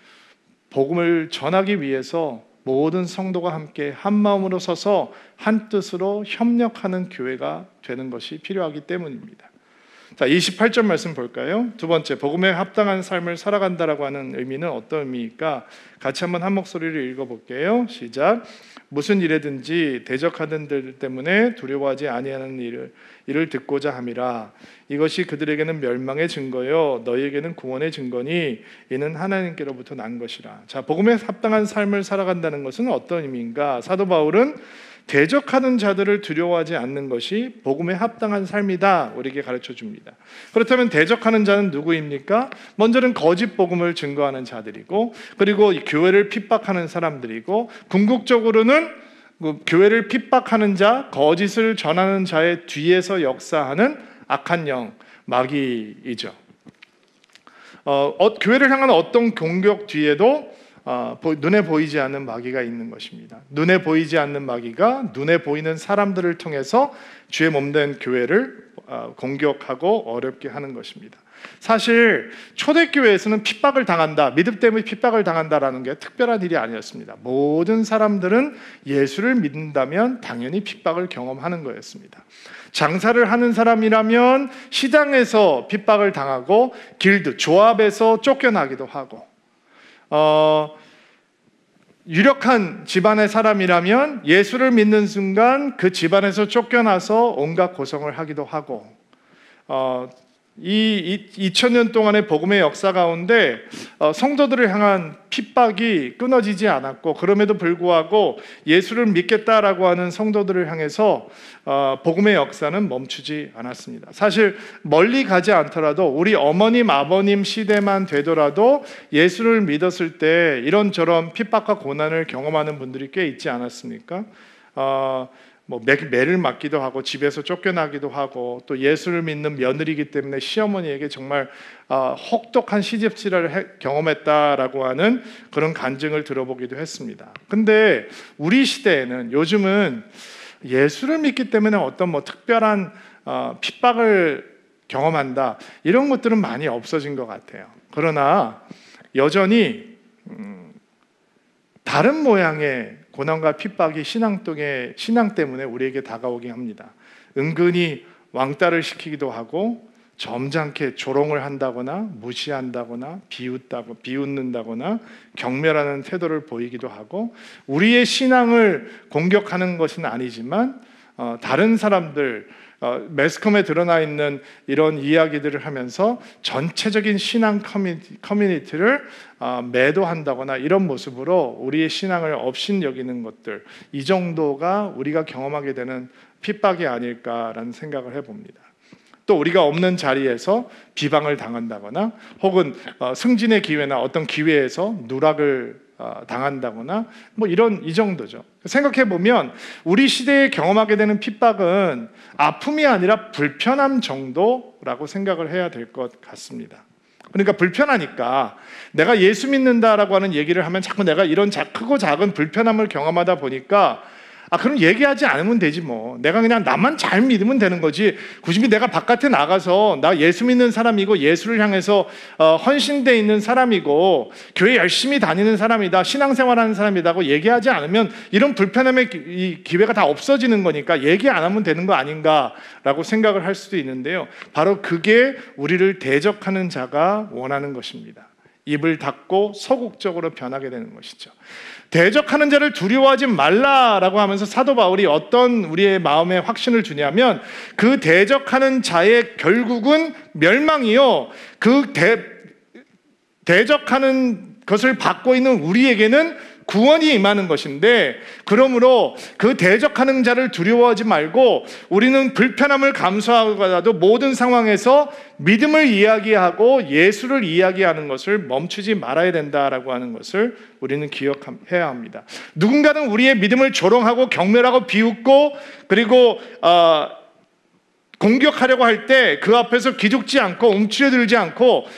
복음을 전하기 위해서 모든 성도가 함께 한 마음으로 서서 한 뜻으로 협력하는 교회가 되는 것이 필요하기 때문입니다. 자, 28절 말씀 볼까요? 두 번째, 복음에 합당한 삶을 살아간다라고 하는 의미는 어떤 의미일까? 같이 한번 한 목소리를 읽어볼게요. 시작. 무슨 일에든지 대적하는 들 때문에 두려워하지 아니하는 일을 듣고자 함이라. 이것이 그들에게는 멸망의 증거요 너희에게는 구원의 증거니 이는 하나님께로부터 난 것이라. 자, 복음에 합당한 삶을 살아간다는 것은 어떤 의미인가? 사도 바울은 대적하는 자들을 두려워하지 않는 것이 복음에 합당한 삶이다 우리에게 가르쳐 줍니다. 그렇다면 대적하는 자는 누구입니까? 먼저는 거짓 복음을 증거하는 자들이고, 그리고 교회를 핍박하는 사람들이고, 궁극적으로는 교회를 핍박하는 자, 거짓을 전하는 자의 뒤에서 역사하는 악한 영, 마귀이죠. 교회를 향한 어떤 공격 뒤에도 눈에 보이지 않는 마귀가 있는 것입니다. 눈에 보이지 않는 마귀가 눈에 보이는 사람들을 통해서 주의 몸된 교회를 공격하고 어렵게 하는 것입니다. 사실 초대교회에서는 핍박을 당한다, 믿음 때문에 핍박을 당한다라는 게 특별한 일이 아니었습니다. 모든 사람들은 예수를 믿는다면 당연히 핍박을 경험하는 거였습니다. 장사를 하는 사람이라면 시장에서 핍박을 당하고, 길드, 조합에서 쫓겨나기도 하고, 유력한 집안의 사람이라면 예수를 믿는 순간 그 집안에서 쫓겨나서 온갖 고성을 하기도 하고, 이 2000년 동안의 복음의 역사 가운데 성도들을 향한 핍박이 끊어지지 않았고, 그럼에도 불구하고 예수를 믿겠다라고 하는 성도들을 향해서 복음의 역사는 멈추지 않았습니다. 사실 멀리 가지 않더라도 우리 어머님 아버님 시대만 되더라도 예수를 믿었을 때 이런저런 핍박과 고난을 경험하는 분들이 꽤 있지 않았습니까? 매를 맞기도 하고 집에서 쫓겨나기도 하고, 또 예수를 믿는 며느리이기 때문에 시어머니에게 정말 혹독한 시집질을 경험했다라고 하는 그런 간증을 들어보기도 했습니다. 근데 우리 시대에는, 요즘은 예수를 믿기 때문에 어떤 특별한 핍박을 경험한다, 이런 것들은 많이 없어진 것 같아요. 그러나 여전히 다른 모양의 고난과 핍박이 신앙 때문에 우리에게 다가오게 합니다. 은근히 왕따를 시키기도 하고, 점잖게 조롱을 한다거나 무시한다거나 비웃는다거나 경멸하는 태도를 보이기도 하고, 우리의 신앙을 공격하는 것은 아니지만 다른 사람들, 매스컴에 드러나 있는 이런 이야기들을 하면서 전체적인 신앙 커뮤니티를 매도한다거나 이런 모습으로 우리의 신앙을 업신여기는 것들, 이 정도가 우리가 경험하게 되는 핍박이 아닐까라는 생각을 해봅니다. 또 우리가 없는 자리에서 비방을 당한다거나, 혹은 승진의 기회나 어떤 기회에서 누락을 당한다거나, 이 정도죠. 생각해 보면 우리 시대에 경험하게 되는 핍박은 아픔이 아니라 불편함 정도라고 생각을 해야 될 것 같습니다. 그러니까 불편하니까, 내가 예수 믿는다라고 하는 얘기를 하면 자꾸 내가 이런 크고 작은 불편함을 경험하다 보니까, 그럼 얘기하지 않으면 되지 뭐. 내가 그냥 나만 잘 믿으면 되는 거지. 굳이 내가 바깥에 나가서 나 예수 믿는 사람이고 예수를 향해서 헌신되어 있는 사람이고 교회 열심히 다니는 사람이다, 신앙생활하는 사람이다고 얘기하지 않으면 이런 불편함의 기회가 다 없어지는 거니까 얘기 안 하면 되는 거 아닌가라고 생각을 할 수도 있는데요. 바로 그게 우리를 대적하는 자가 원하는 것입니다. 입을 닫고 소극적으로 변하게 되는 것이죠. 대적하는 자를 두려워하지 말라라고 하면서 사도 바울이 어떤 우리의 마음에 확신을 주냐면 그 대적하는 자의 결국은 멸망이요. 그 대적하는 것을 받고 있는 우리에게는 구원이 임하는 것인데, 그러므로 그 대적하는 자를 두려워하지 말고 우리는 불편함을 감수하고라도 모든 상황에서 믿음을 이야기하고 예수를 이야기하는 것을 멈추지 말아야 된다라고 하는 것을 우리는 기억해야 합니다. 누군가는 우리의 믿음을 조롱하고 경멸하고 비웃고 그리고 공격하려고 할 때 그 앞에서 기죽지 않고 움츠려들지 않고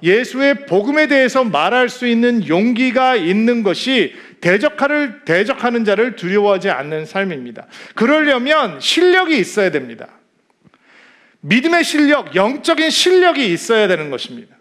예수의 복음에 대해서 말할 수 있는 용기가 있는 것이 대적하는 자를 두려워하지 않는 삶입니다. 그러려면 실력이 있어야 됩니다. 믿음의 실력, 영적인 실력이 있어야 되는 것입니다.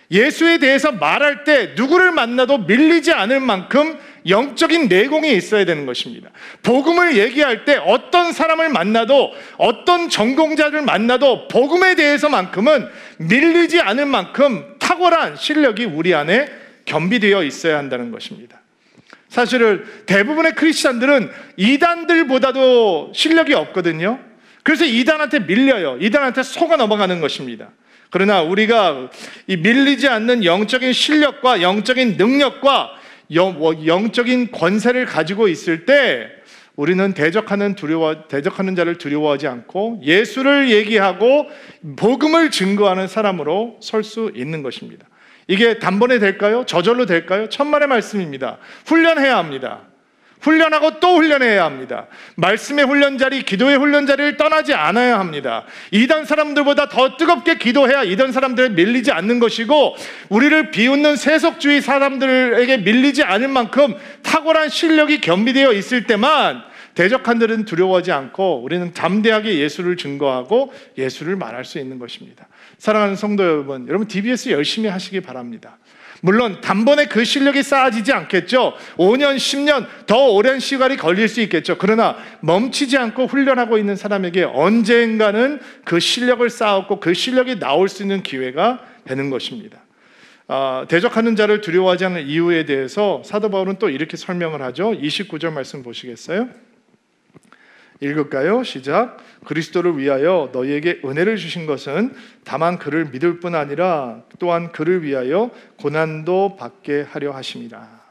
예수에 대해서 말할 때 누구를 만나도 밀리지 않을 만큼 영적인 내공이 있어야 되는 것입니다. 복음을 얘기할 때 어떤 사람을 만나도, 어떤 전공자를 만나도 복음에 대해서만큼은 밀리지 않을 만큼 탁월한 실력이 우리 안에 겸비되어 있어야 한다는 것입니다. 사실은 대부분의 크리스찬들은 이단들보다도 실력이 없거든요. 그래서 이단한테 밀려요. 이단한테 속아 넘어가는 것입니다. 그러나 우리가 이 밀리지 않는 영적인 실력과 영적인 능력과 영적인 권세를 가지고 있을 때 우리는 대적하는 자를 두려워하지 않고 예수를 얘기하고 복음을 증거하는 사람으로 설 수 있는 것입니다. 이게 단번에 될까요? 저절로 될까요? 천만의 말씀입니다. 훈련해야 합니다. 훈련하고 또 훈련해야 합니다. 말씀의 훈련자리, 기도의 훈련자리를 떠나지 않아야 합니다. 이단 사람들보다 더 뜨겁게 기도해야 이단 사람들에 밀리지 않는 것이고, 우리를 비웃는 세속주의 사람들에게 밀리지 않을 만큼 탁월한 실력이 겸비되어 있을 때만 대적한들은 두려워하지 않고 우리는 담대하게 예수를 증거하고 예수를 말할 수 있는 것입니다. 사랑하는 성도 여러분 DBS 열심히 하시기 바랍니다. 물론 단번에 그 실력이 쌓아지지 않겠죠. 5년, 10년 더 오랜 시간이 걸릴 수 있겠죠. 그러나 멈추지 않고 훈련하고 있는 사람에게 언젠가는 그 실력을 쌓았고 그 실력이 나올 수 있는 기회가 되는 것입니다. 대적하는 자를 두려워하지 않는 이유에 대해서 사도 바울은 또 이렇게 설명을 하죠. 29절 말씀 보시겠어요? 읽을까요? 시작. 그리스도를 위하여 너희에게 은혜를 주신 것은 다만 그를 믿을 뿐 아니라 또한 그를 위하여 고난도 받게 하려 하심이라.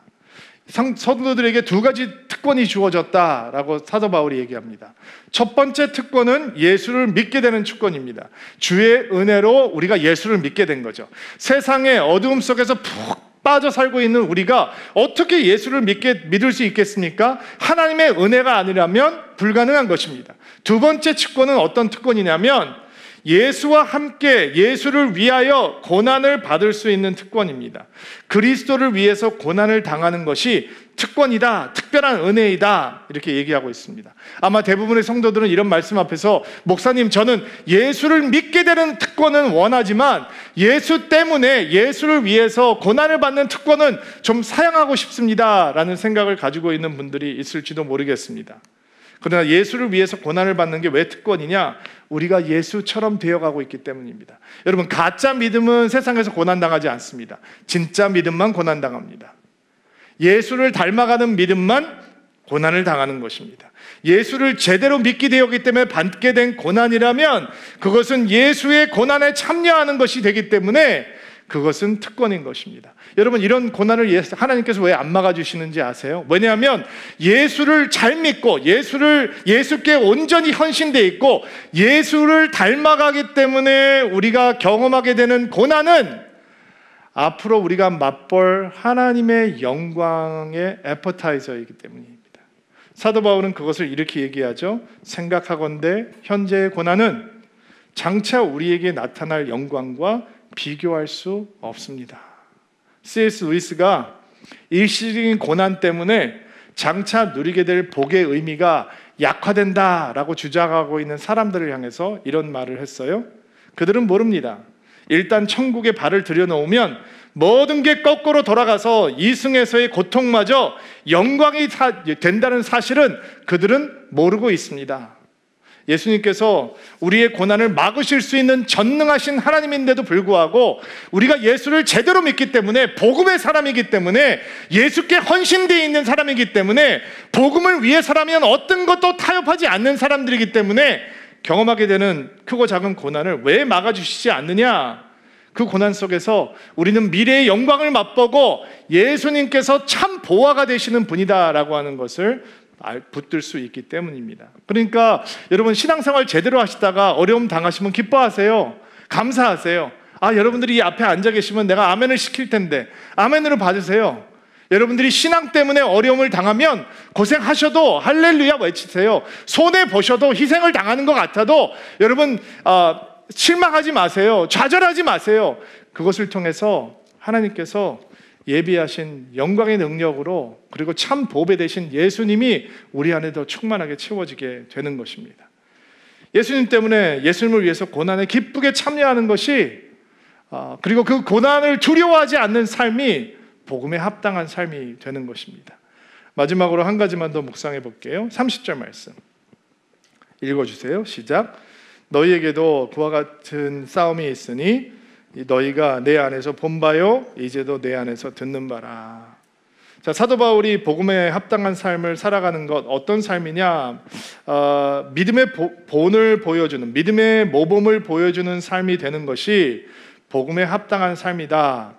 성도들에게 두 가지 특권이 주어졌다라고 사도 바울이 얘기합니다. 첫 번째 특권은 예수를 믿게 되는 특권입니다. 주의 은혜로 우리가 예수를 믿게 된 거죠. 세상의 어두움 속에서 푹 빠져 살고 있는 우리가 어떻게 예수를 믿을 수 있겠습니까? 하나님의 은혜가 아니라면 불가능한 것입니다. 두 번째 특권은 어떤 특권이냐면 예수와 함께 예수를 위하여 고난을 받을 수 있는 특권입니다. 그리스도를 위해서 고난을 당하는 것이 특권이다, 특별한 은혜이다, 이렇게 얘기하고 있습니다. 아마 대부분의 성도들은 이런 말씀 앞에서 목사님, 저는 예수를 믿게 되는 특권은 원하지만 예수 때문에 예수를 위해서 고난을 받는 특권은 좀 사양하고 싶습니다 라는 생각을 가지고 있는 분들이 있을지도 모르겠습니다. 그러나 예수를 위해서 고난을 받는 게 왜 특권이냐? 우리가 예수처럼 되어가고 있기 때문입니다. 여러분, 가짜 믿음은 세상에서 고난당하지 않습니다. 진짜 믿음만 고난당합니다. 예수를 닮아가는 믿음만 고난을 당하는 것입니다. 예수를 제대로 믿게 되었기 때문에 받게 된 고난이라면 그것은 예수의 고난에 참여하는 것이 되기 때문에 그것은 특권인 것입니다. 여러분, 이런 고난을 하나님께서 왜 안 막아주시는지 아세요? 왜냐하면 예수를 잘 믿고 예수께 온전히 헌신되어 있고 예수를 닮아가기 때문에 우리가 경험하게 되는 고난은 앞으로 우리가 맛볼 하나님의 영광의 애퍼타이저이기 때문입니다. 사도 바울은 그것을 이렇게 얘기하죠. 생각하건대 현재의 고난은 장차 우리에게 나타날 영광과 비교할 수 없습니다. C.S. 루이스가 일시적인 고난 때문에 장차 누리게 될 복의 의미가 약화된다라고 주장하고 있는 사람들을 향해서 이런 말을 했어요. 그들은 모릅니다. 일단 천국에 발을 들여놓으면 모든 게 거꾸로 돌아가서 이승에서의 고통마저 영광이 된다는 사실은 그들은 모르고 있습니다. 예수님께서 우리의 고난을 막으실 수 있는 전능하신 하나님인데도 불구하고 우리가 예수를 제대로 믿기 때문에, 복음의 사람이기 때문에, 예수께 헌신되어 있는 사람이기 때문에, 복음을 위해서라면 어떤 것도 타협하지 않는 사람들이기 때문에 경험하게 되는 크고 작은 고난을 왜 막아주시지 않느냐? 그 고난 속에서 우리는 미래의 영광을 맛보고 예수님께서 참 보화가 되시는 분이다라고 하는 것을 붙들 수 있기 때문입니다. 그러니까 여러분, 신앙생활 제대로 하시다가 어려움 당하시면 기뻐하세요. 감사하세요. 여러분들이 이 앞에 앉아 계시면 내가 아멘을 시킬 텐데 아멘으로 받으세요. 여러분들이 신앙 때문에 어려움을 당하면 고생하셔도 할렐루야 외치세요. 손해보셔도, 희생을 당하는 것 같아도 여러분 실망하지 마세요. 좌절하지 마세요. 그것을 통해서 하나님께서 예비하신 영광의 능력으로, 그리고 참 보배 되신 예수님이 우리 안에 더 충만하게 채워지게 되는 것입니다. 예수님 때문에, 예수님을 위해서 고난에 기쁘게 참여하는 것이, 그리고 그 고난을 두려워하지 않는 삶이 복음에 합당한 삶이 되는 것입니다. 마지막으로 한 가지만 더 묵상해 볼게요. 30절 말씀 읽어주세요. 시작. 너희에게도 그와 같은 싸움이 있으니 너희가 내 안에서 본 바요 이제도 내 안에서 듣는 바라. 자, 사도 바울이 복음에 합당한 삶을 살아가는 것, 어떤 삶이냐? 믿음의 본을 보여주는, 믿음의 모범을 보여주는 삶이 되는 것이 복음에 합당한 삶이다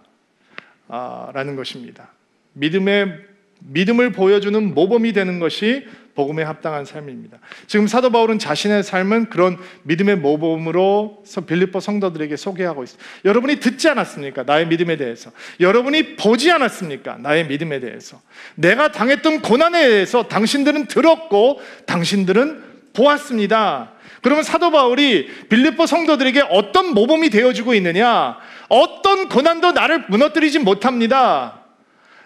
라는 것입니다. 믿음을 보여주는 모범이 되는 것이 복음에 합당한 삶입니다. 지금 사도 바울은 자신의 삶은 그런 믿음의 모범으로 빌립보 성도들에게 소개하고 있습니다. 여러분이 듣지 않았습니까? 나의 믿음에 대해서. 여러분이 보지 않았습니까? 나의 믿음에 대해서. 내가 당했던 고난에 대해서 당신들은 들었고 당신들은 보았습니다. 그러면 사도 바울이 빌립보 성도들에게 어떤 모범이 되어주고 있느냐? 어떤 고난도 나를 무너뜨리지 못합니다.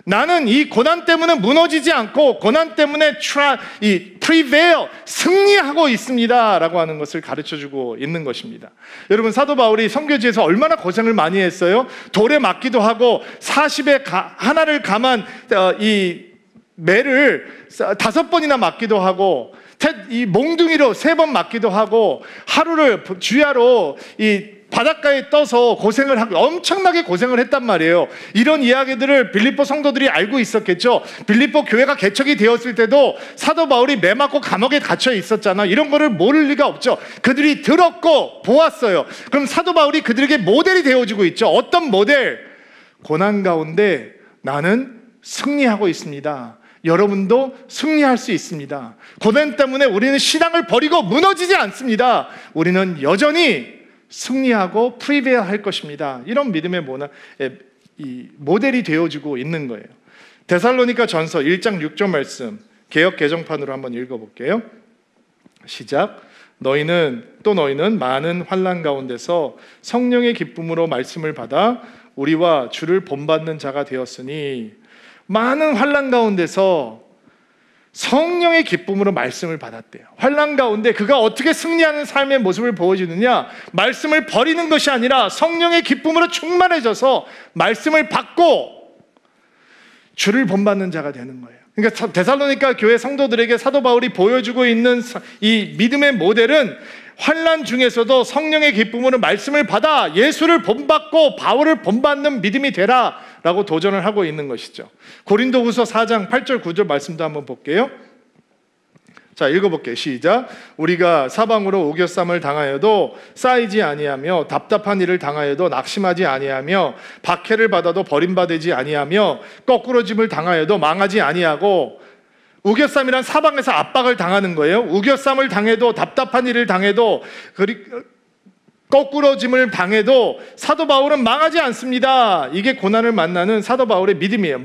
나는 이 고난 때문에 무너지지 않고 고난 때문에 prevail, 승리하고 있습니다 라고 하는 것을 가르쳐주고 있는 것입니다. 여러분, 사도 바울이 선교지에서 얼마나 고생을 많이 했어요? 돌에 맞기도 하고 40에 하나를 감한 이 매를 5번이나 맞기도 하고, 이 몽둥이로 3번 맞기도 하고, 하루를 주야로 이 바닷가에 떠서 고생을 하고 엄청나게 고생을 했단 말이에요. 이런 이야기들을 빌립보 성도들이 알고 있었겠죠. 빌립보 교회가 개척이 되었을 때도 사도 바울이 매 맞고 감옥에 갇혀 있었잖아. 이런 거를 모를 리가 없죠. 그들이 들었고 보았어요. 그럼 사도 바울이 그들에게 모델이 되어주고 있죠. 어떤 모델? 고난 가운데 나는 승리하고 있습니다. 여러분도 승리할 수 있습니다. 고난 때문에 우리는 신앙을 버리고 무너지지 않습니다. 우리는 여전히 승리하고 프리베어 할 것입니다. 이런 믿음의 모델이 되어주고 있는 거예요. 데살로니가 전서 1장 6절 말씀 개역 개정판으로 한번 읽어볼게요. 시작. 너희는 많은 환난 가운데서 성령의 기쁨으로 말씀을 받아 우리와 주를 본받는 자가 되었으니, 많은 환난 가운데서 성령의 기쁨으로 말씀을 받았대요. 환난 가운데 그가 어떻게 승리하는 삶의 모습을 보여주느냐? 말씀을 버리는 것이 아니라 성령의 기쁨으로 충만해져서 말씀을 받고 주를 본받는 자가 되는 거예요. 그러니까 데살로니가 교회 성도들에게 사도 바울이 보여주고 있는 이 믿음의 모델은 환난 중에서도 성령의 기쁨으로 말씀을 받아 예수를 본받고 바울을 본받는 믿음이 되라 라고 도전을 하고 있는 것이죠. 고린도후서 4장 8절 9절 말씀도 한번 볼게요. 자, 읽어볼게요. 시작. 우리가 사방으로 우겨쌈을 당하여도 쌓이지 아니하며, 답답한 일을 당하여도 낙심하지 아니하며, 박해를 받아도 버림받지 아니하며, 거꾸러짐을 당하여도 망하지 아니하고. 우겨쌈이란 사방에서 압박을 당하는 거예요. 우겨쌈을 당해도, 답답한 일을 당해도, 거꾸러짐을 당해도 사도 바울은 망하지 않습니다. 이게 고난을 만나는 사도 바울의 믿음이에요.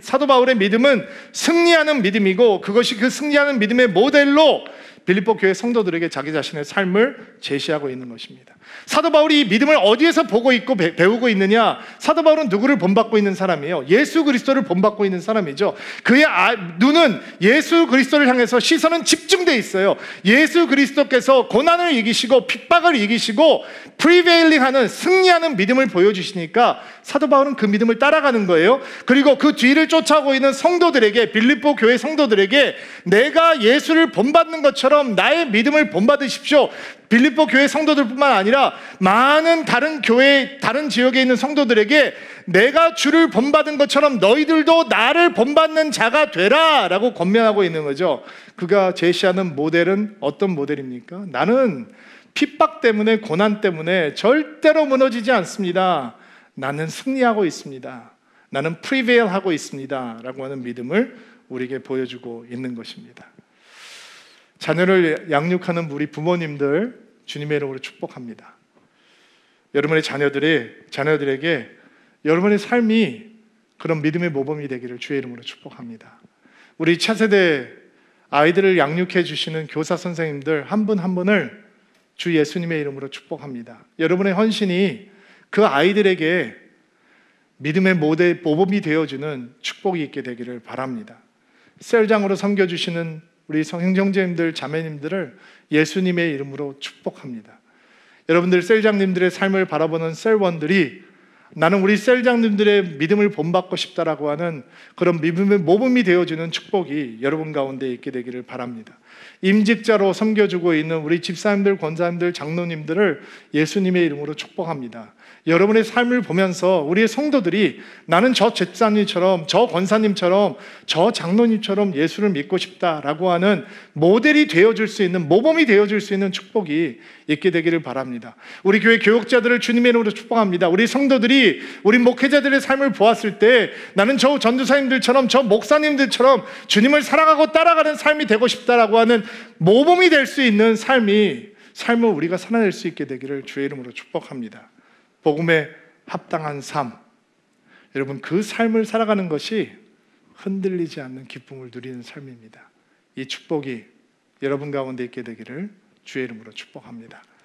사도 바울의 믿음은 승리하는 믿음이고, 그것이 그 승리하는 믿음의 모델로 빌립보 교회 성도들에게 자기 자신의 삶을 제시하고 있는 것입니다. 사도 바울이 이 믿음을 어디에서 보고 있고 배우고 있느냐? 사도 바울은 누구를 본받고 있는 사람이에요? 예수 그리스도를 본받고 있는 사람이죠. 그의 눈은 예수 그리스도를 향해서 시선은 집중돼 있어요. 예수 그리스도께서 고난을 이기시고 핍박을 이기시고 프리베일링하는, 승리하는 믿음을 보여주시니까 사도 바울은 그 믿음을 따라가는 거예요. 그리고 그 뒤를 쫓아오고 있는 성도들에게, 빌립보 교회 성도들에게 내가 예수를 본받는 것처럼 것처럼 나의 믿음을 본받으십시오. 빌립보 교회 성도들뿐만 아니라 많은 다른 교회, 다른 지역에 있는 성도들에게 내가 주를 본받은 것처럼 너희들도 나를 본받는 자가 되라 라고 권면하고 있는 거죠. 그가 제시하는 모델은 어떤 모델입니까? 나는 핍박 때문에, 고난 때문에 절대로 무너지지 않습니다. 나는 승리하고 있습니다. 나는 prevail 하고 있습니다 라고 하는 믿음을 우리에게 보여주고 있는 것입니다. 자녀를 양육하는 우리 부모님들 주님의 이름으로 축복합니다. 여러분의 자녀들에게 여러분의 삶이 그런 믿음의 모범이 되기를 주의 이름으로 축복합니다. 우리 차세대 아이들을 양육해 주시는 교사 선생님들 한 분 한 분을 주 예수님의 이름으로 축복합니다. 여러분의 헌신이 그 아이들에게 믿음의 모범이 되어주는 축복이 있게 되기를 바랍니다. 셀장으로 섬겨주시는 우리 형제님들, 자매님들을 예수님의 이름으로 축복합니다. 여러분들 셀장님들의 삶을 바라보는 셀원들이 나는 우리 셀장님들의 믿음을 본받고 싶다라고 하는 그런 믿음의 모범이 되어주는 축복이 여러분 가운데 있게 되기를 바랍니다. 임직자로 섬겨주고 있는 우리 집사님들, 권사님들, 장로님들을 예수님의 이름으로 축복합니다. 여러분의 삶을 보면서 우리의 성도들이 나는 저 집사님처럼, 저 권사님처럼, 저 장로님처럼 예수를 믿고 싶다라고 하는 모델이 되어줄 수 있는, 모범이 되어줄 수 있는 축복이 있게 되기를 바랍니다. 우리 교회 교육자들을 주님의 이름으로 축복합니다. 우리 성도들이 우리 목회자들의 삶을 보았을 때 나는 저 전도사님들처럼, 저 목사님들처럼 주님을 사랑하고 따라가는 삶이 되고 싶다라고 하는 모범이 될 수 있는 삶을 우리가 살아낼 수 있게 되기를 주의 이름으로 축복합니다. 복음에 합당한 삶, 여러분 그 삶을 살아가는 것이 흔들리지 않는 기쁨을 누리는 삶입니다. 이 축복이 여러분 가운데 있게 되기를 주의 이름으로 축복합니다.